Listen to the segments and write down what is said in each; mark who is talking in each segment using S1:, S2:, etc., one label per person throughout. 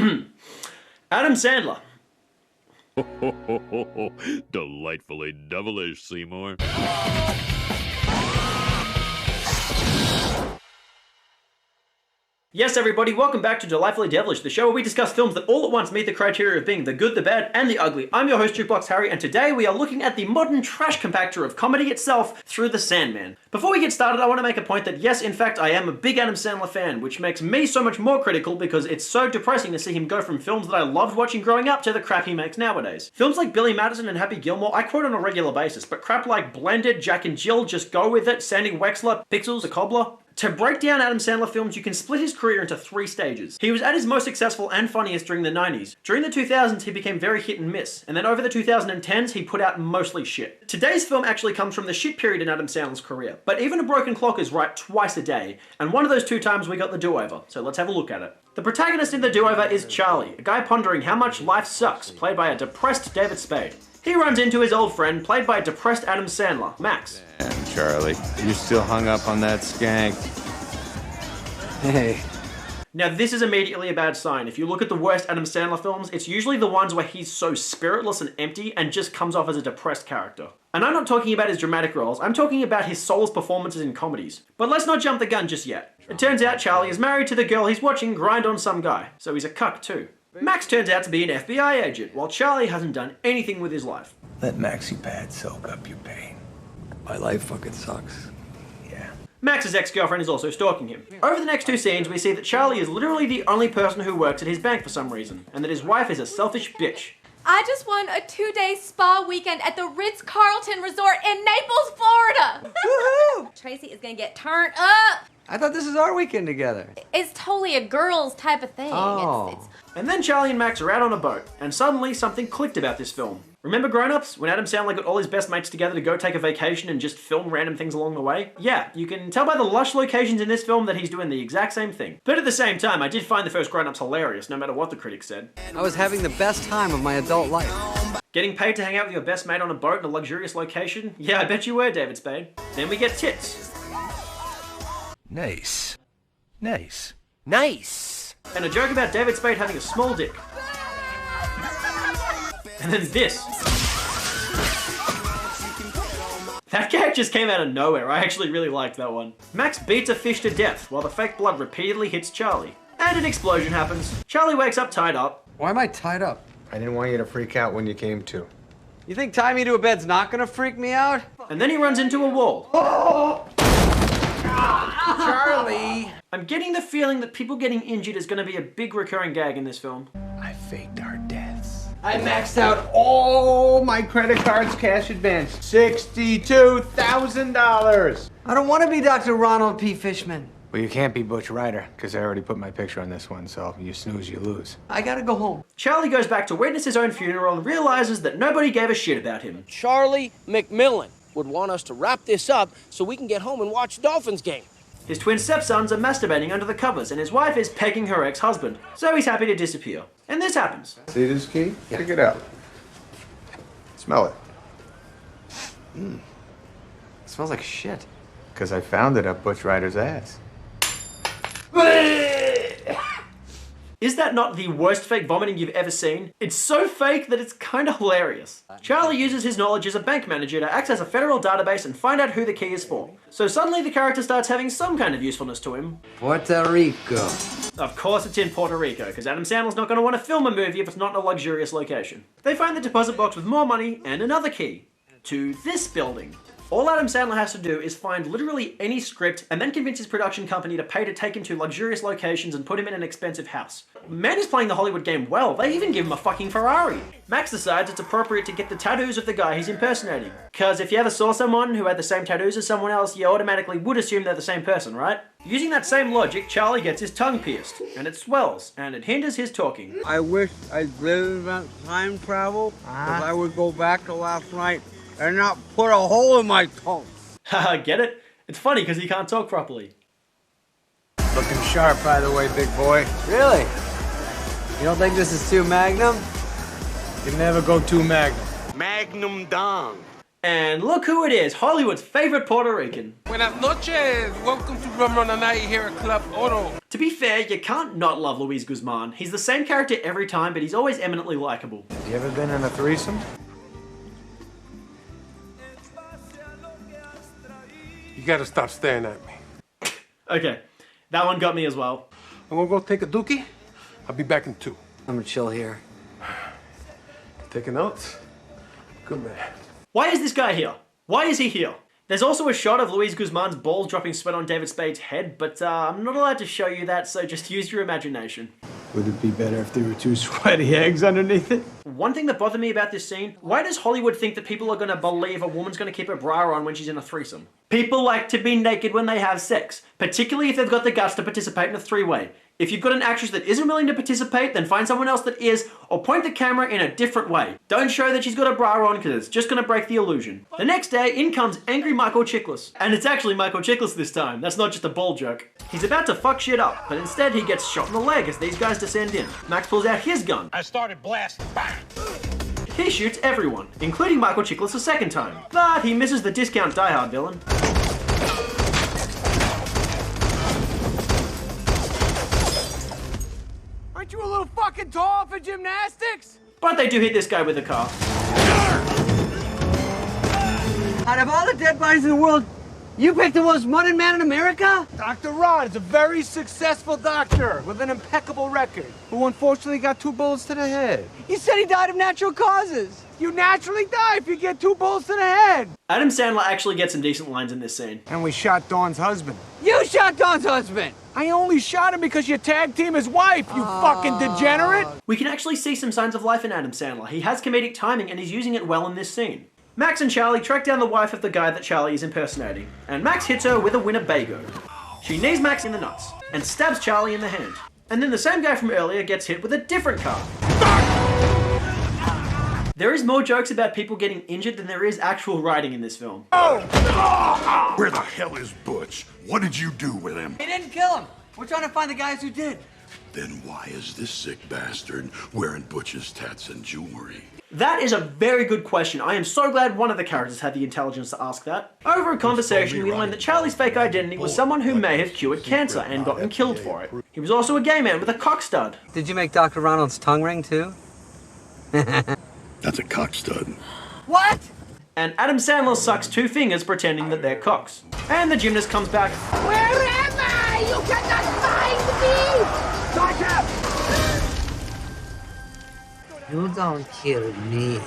S1: Adam Sandler.
S2: Delightfully devilish, Seymour.
S1: Yes, everybody, welcome back to Delightfully Devilish, the show where we discuss films that all at once meet the criteria of being the good, the bad, and the ugly. I'm your host, Jukebox Harry, and today we are looking at the modern trash compactor of comedy itself through the Sandman. Before we get started, I want to make a point that yes, in fact, I am a big Adam Sandler fan, which makes me so much more critical because it's so depressing to see him go from films that I loved watching growing up to the crap he makes nowadays. Films like Billy Madison and Happy Gilmore, I quote on a regular basis, but crap like Blended, Jack and Jill, Just Go With It, Sandy Wexler, Pixels, The Cobbler. To break down Adam Sandler films, you can split his career into 3 stages. He was at his most successful and funniest during the 90s. During the 2000s, he became very hit and miss, and then over the 2010s, he put out mostly shit. Today's film actually comes from the shit period in Adam Sandler's career, but even a broken clock is right twice a day, and one of those 2 times we got the do-over, so let's have a look at it. The protagonist in the do-over is Charlie, a guy pondering how much life sucks, played by a depressed David Spade. He runs into his old friend, played by a depressed Adam Sandler, Max.
S3: Damn, Charlie, you're still hung up on that skank. Hey.
S1: Now this is immediately a bad sign. If you look at the worst Adam Sandler films, it's usually the ones where he's so spiritless and empty and just comes off as a depressed character. And I'm not talking about his dramatic roles, I'm talking about his soulless performances in comedies. But let's not jump the gun just yet. It turns out Charlie is married to the girl he's watching grind on some guy, so he's a cuck too. Max turns out to be an FBI agent, while Charlie hasn't done anything with his life.
S4: Let Maxi Pad soak up your pain. My life fucking sucks. Yeah.
S1: Max's ex-girlfriend is also stalking him. Over the next 2 scenes, we see that Charlie is literally the only person who works at his bank for some reason, and that his wife is a selfish bitch.
S5: I just won a 2-day spa weekend at the Ritz-Carlton Resort in Naples, Florida.
S6: Woohoo!
S5: Tracy is gonna get turned up.
S6: I thought this was our weekend together.
S5: It's totally a girls type of thing.
S6: Oh.
S1: And then Charlie and Max are out on a boat, and suddenly something clicked about this film. Remember Grown Ups? When Adam Sandler got all his best mates together to go take a vacation and just film random things along the way? Yeah, you can tell by the lush locations in this film that he's doing the exact same thing. But at the same time, I did find the first Grown Ups hilarious, no matter what the critics said.
S6: I was having the best time of my adult life.
S1: Getting paid to hang out with your best mate on a boat in a luxurious location? Yeah, I bet you were, David Spade. Then we get tits.
S4: Nice. Nice.
S6: Nice!
S1: And a joke about David Spade having a small dick. And then this. That gag just came out of nowhere. I actually really liked that one. Max beats a fish to death while the fake blood repeatedly hits Charlie. And an explosion happens. Charlie wakes up tied up.
S6: Why am I tied up?
S7: I didn't want you to freak out when you came to.
S6: You think tying me to a bed's not gonna freak me out?
S1: And then he runs into a wall.
S6: Charlie!
S1: I'm getting the feeling that people getting injured is going to be a big recurring gag in this film.
S4: I faked our deaths.
S7: I maxed out all my credit cards cash advance. $62,000.
S6: I don't want to be Dr. Ronald P. Fishman.
S7: Well, you can't be Butch Ryder, because I already put my picture on this one, so you snooze, you lose.
S6: I gotta go home.
S1: Charlie goes back to witness his own funeral and realizes that nobody gave a shit about him.
S8: Charlie McMillan would want us to wrap this up so we can get home and watch Dolphins game.
S1: His twin stepsons are masturbating under the covers and his wife is pegging her ex-husband, so he's happy to disappear. And this happens.
S7: See this key? Yeah. Pick it up. Smell it.
S6: It smells like shit.
S7: Because I found it up Butch Ryder's ass.
S1: Is that not the worst fake vomiting you've ever seen? It's so fake that it's kind of hilarious. Charlie uses his knowledge as a bank manager to access a federal database and find out who the key is for. So suddenly the character starts having some kind of usefulness to him.
S6: Puerto Rico.
S1: Of course it's in Puerto Rico, because Adam Sandler's not going to want to film a movie if it's not in a luxurious location. They find the deposit box with more money and another key. To this building. All Adam Sandler has to do is find literally any script and then convince his production company to pay to take him to luxurious locations and put him in an expensive house. Man is playing the Hollywood game well. They even give him a fucking Ferrari. Max decides it's appropriate to get the tattoos of the guy he's impersonating. Cause if you ever saw someone who had the same tattoos as someone else, you automatically would assume they're the same person, right? Using that same logic, Charlie gets his tongue pierced, and it swells, and it hinders his talking.
S9: I wish I'd lived in time travel, because I would go back to last night and not put a hole in my tongue.
S1: Haha, get it? It's funny because he can't talk properly.
S7: Looking sharp, by the way, big boy.
S6: Really? You don't think this is too Magnum?
S7: You never go too magnum.
S8: Magnum Dong.
S1: And look who it is, Hollywood's favorite Puerto Rican.
S10: Buenas noches. Welcome to Rum Run the Night here at Club Oro.
S1: To be fair, you can't not love Luis Guzman. He's the same character every time, but he's always eminently likable.
S7: You ever been in a threesome?
S10: You gotta stop staring at me.
S1: Okay, that one got me as well.
S10: I'm gonna go take a dookie. I'll be back in 2.
S6: I'm gonna chill here.
S10: Taking notes? Good man.
S1: Why is this guy here? Why is he here? There's also a shot of Luis Guzman's balls dropping sweat on David Spade's head, but I'm not allowed to show you that, so just use your imagination.
S7: Would it be better if there were 2 sweaty eggs underneath it?
S1: One thing that bothered me about this scene, why does Hollywood think that people are going to believe a woman's going to keep her bra on when she's in a threesome? People like to be naked when they have sex, particularly if they've got the guts to participate in a 3-way. If you've got an actress that isn't willing to participate, then find someone else that is, or point the camera in a different way. Don't show that she's got a bra on, because it's just going to break the illusion. The next day, in comes angry Michael Chiklis. And it's actually Michael Chiklis this time, that's not just a ball joke. He's about to fuck shit up, but instead he gets shot in the leg as these guys descend in. Max pulls out his gun.
S10: I started blasting. Bang!
S1: He shoots everyone, including Michael Chiklis a second time. But he misses the discount Die Hard villain.
S9: Aren't you a little fucking tall for gymnastics?
S1: But they do hit this guy with a car.
S6: Out of all the dead bodies in the world, you picked the most modern man in America?
S9: Dr. Rod is a very successful doctor with an impeccable record, who unfortunately got 2 bullets to the head.
S6: You said he died of natural causes.
S9: You naturally die if you get 2 bullets to the head.
S1: Adam Sandler actually gets some decent lines in this scene.
S7: And we shot Dawn's husband.
S6: You shot Don's husband.
S9: I only shot him because you tag team his wife, you fucking degenerate.
S1: We can actually see some signs of life in Adam Sandler. He has comedic timing and he's using it well in this scene. Max and Charlie track down the wife of the guy that Charlie is impersonating, and Max hits her with a Winnebago. She knees Max in the nuts, and stabs Charlie in the hand. And then the same guy from earlier gets hit with a different car. There is more jokes about people getting injured than there is actual writing in this film.
S11: Where the hell is Butch? What did you do with him?
S6: He didn't kill him. We're trying to find the guys who did.
S11: Then why is this sick bastard wearing Butch's tats and jewelry?
S1: That is a very good question. I am so glad one of the characters had the intelligence to ask that. Over a conversation, we learned that Charlie's fake identity was someone who may have cured cancer and gotten killed for it. He was also a gay man with a cock stud.
S6: Did you make Dr. Ronald's tongue ring too?
S11: That's a cock stud.
S6: What?
S1: And Adam Sandler sucks 2 fingers pretending that they're cocks. And the gymnast comes back.
S5: Where am I? You cannot find me!
S6: You don't kill me.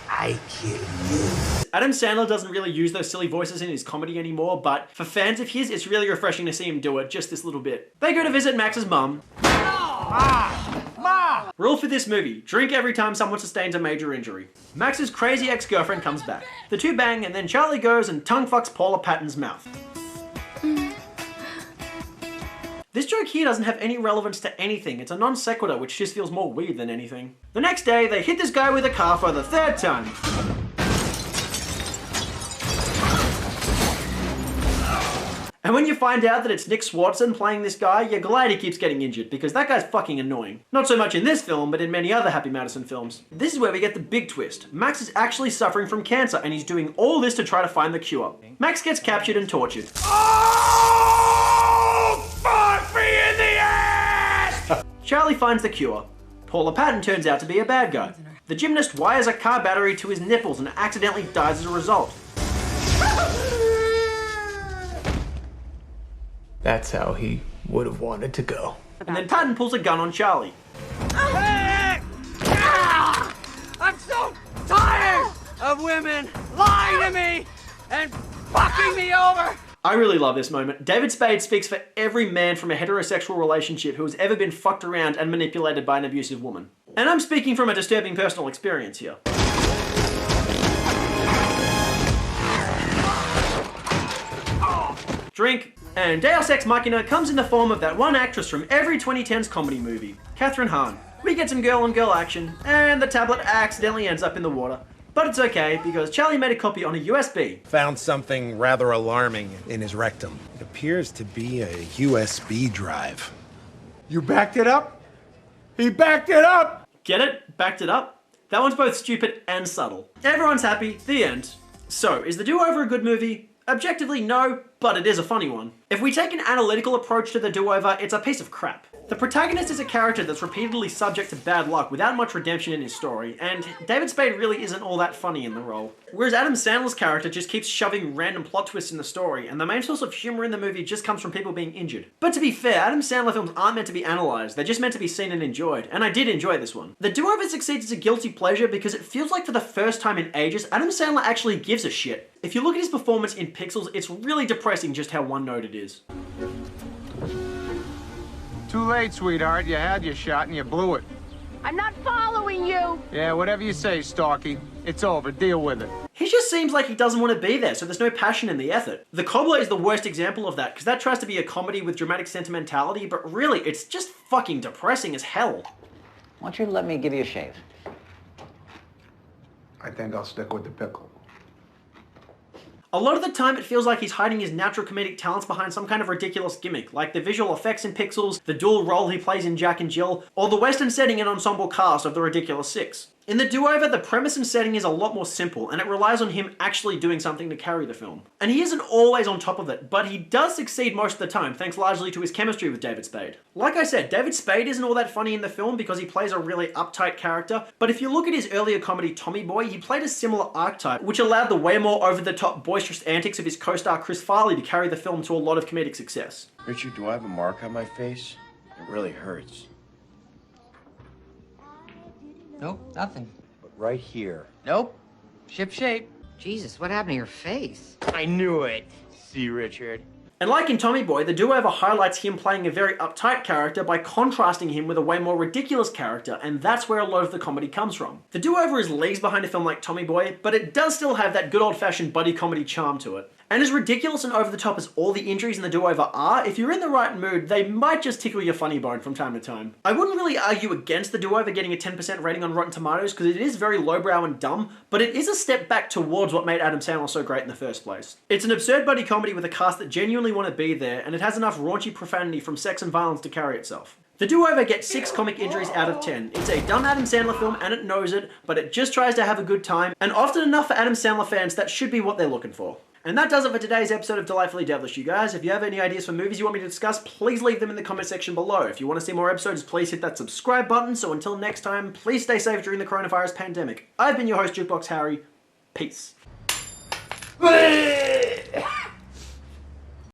S6: I kill you.
S1: Adam Sandler doesn't really use those silly voices in his comedy anymore, but for fans of his, it's really refreshing to see him do it just this little bit. They go to visit Max's mum.
S9: Ma!
S1: Rule for this movie, drink every time someone sustains a major injury. Max's crazy ex-girlfriend comes back. The 2 bang, and then Charlie goes and tongue fucks Paula Patton's mouth. This joke here doesn't have any relevance to anything. It's a non sequitur, which just feels more weird than anything. The next day, they hit this guy with a car for the 3rd time. And when you find out that it's Nick Swardson playing this guy, you're glad he keeps getting injured, because that guy's fucking annoying. Not so much in this film, but in many other Happy Madison films. This is where we get the big twist. Max is actually suffering from cancer, and he's doing all this to try to find the cure. Max gets captured and tortured.
S9: Oh, fuck me in the ass!
S1: Charlie finds the cure. Paula Patton turns out to be a bad guy. The gymnast wires a car battery to his nipples and accidentally dies as a result.
S7: That's how he would have wanted to go.
S1: And then Patton pulls a gun on Charlie.
S6: Hey! Ah! I'm so tired of women lying to me and fucking me over.
S1: I really love this moment. David Spade speaks for every man from a heterosexual relationship who has ever been fucked around and manipulated by an abusive woman. And I'm speaking from a disturbing personal experience here. Drink. And Deus Ex Machina comes in the form of that one actress from every 2010s comedy movie, Kathryn Hahn. We get some girl-on-girl action, and the tablet accidentally ends up in the water. But it's okay, because Charlie made a copy on a USB.
S12: Found something rather alarming in his rectum. It appears to be a USB drive.
S9: You backed it up? He backed it up!
S1: Get it? Backed it up? That one's both stupid and subtle. Everyone's happy. The end. So, is The Do-Over a good movie? Objectively, no, but it is a funny one. If we take an analytical approach to The Do-Over, it's a piece of crap. The protagonist is a character that's repeatedly subject to bad luck without much redemption in his story, and David Spade really isn't all that funny in the role. Whereas Adam Sandler's character just keeps shoving random plot twists in the story, and the main source of humor in the movie just comes from people being injured. But to be fair, Adam Sandler films aren't meant to be analysed, they're just meant to be seen and enjoyed, and I did enjoy this one. The Do-Over succeeds as a guilty pleasure because it feels like for the first time in ages, Adam Sandler actually gives a shit. If you look at his performance in Pixels, it's really depressing just how one-note it is.
S7: Too late, sweetheart. You had your shot and you blew it.
S13: I'm not following you!
S7: Yeah, whatever you say, Starkey. It's over. Deal with it.
S1: He just seems like he doesn't want to be there, so there's no passion in the effort. The Cobbler is the worst example of that, because that tries to be a comedy with dramatic sentimentality, but really, it's just fucking depressing as hell.
S14: Why don't you let me give you a shave?
S7: I think I'll stick with the pickle.
S1: A lot of the time it feels like he's hiding his natural comedic talents behind some kind of ridiculous gimmick, like the visual effects in Pixels, the dual role he plays in Jack and Jill, or the western setting and ensemble cast of The Ridiculous Six. In The Do-Over, the premise and setting is a lot more simple, and it relies on him actually doing something to carry the film. And he isn't always on top of it, but he does succeed most of the time, thanks largely to his chemistry with David Spade. Like I said, David Spade isn't all that funny in the film because he plays a really uptight character, but if you look at his earlier comedy Tommy Boy, he played a similar archetype, which allowed the way more over-the-top boisterous antics of his co-star Chris Farley to carry the film to a lot of comedic success.
S15: Richard, do I have a mark on my face? It really hurts.
S16: Nope, nothing.
S15: But right here.
S16: Nope. Ship shape.
S17: Jesus, what happened to your face?
S15: I knew it. See, Richard?
S1: And like in Tommy Boy, The Do-Over highlights him playing a very uptight character by contrasting him with a way more ridiculous character, and that's where a lot of the comedy comes from. The Do-Over is leagues behind a film like Tommy Boy, but it does still have that good old-fashioned buddy comedy charm to it. And as ridiculous and over-the-top as all the injuries in The Do-Over are, if you're in the right mood, they might just tickle your funny bone from time to time. I wouldn't really argue against The Do-Over getting a 10% rating on Rotten Tomatoes, because it is very lowbrow and dumb, but it is a step back towards what made Adam Sandler so great in the first place. It's an absurd buddy comedy with a cast that genuinely want to be there, and it has enough raunchy profanity from sex and violence to carry itself. The Do-Over gets 6 comic injuries out of 10. It's a dumb Adam Sandler film and it knows it, but it just tries to have a good time, and often enough for Adam Sandler fans, that should be what they're looking for. And that does it for today's episode of Delightfully Devilish, you guys. If you have any ideas for movies you want me to discuss, please leave them in the comment section below. If you want to see more episodes, please hit that subscribe button. So until next time, please stay safe during the coronavirus pandemic. I've been your host, Jukebox Harry. Peace.